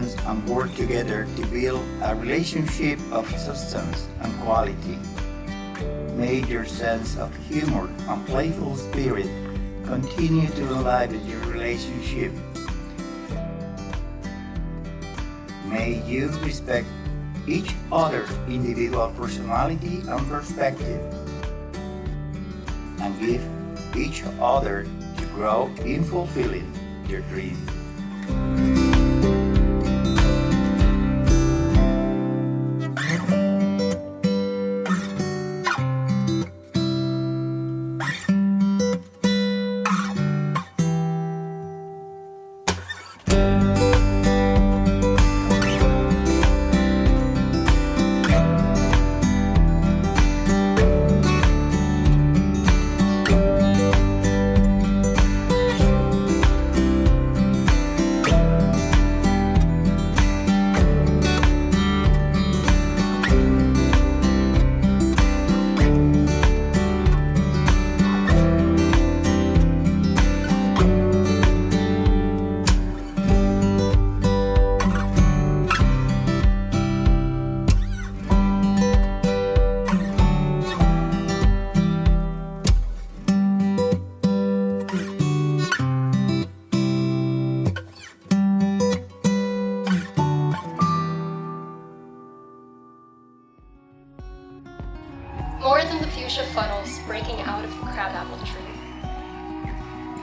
seasons and work together to build a relationship of substance and quality. May your sense of humor and playful spirit continue to enliven your relationship. May you respect each other's individual personality and perspective, and give each other to grow in fulfilling your dreams. More than the fuchsia funnels breaking out of the crabapple tree.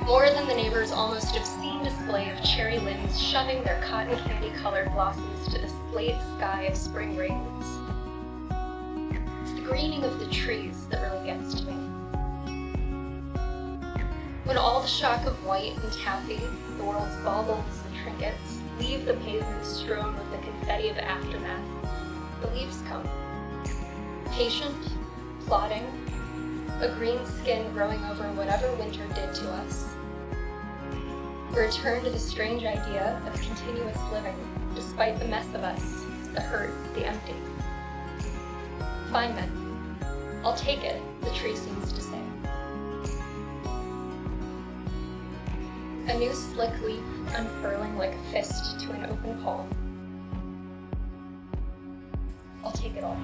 More than the neighbor's almost obscene display of cherry limbs shoving their cotton candy-colored blossoms to the slate sky of spring rains. It's the greening of the trees that really gets to me. When all the shock of white and taffy, the world's baubles and trinkets, leave the pavement strewn with the confetti of aftermath, the leaves come. Patient, plodding, a green skin growing over whatever winter did to us. A return to the strange idea of continuous living, despite the mess of us, the hurt, the empty. Fine then, I'll take it, the tree seems to say. A new slick leaf unfurling like a fist to an open palm. I'll take it all.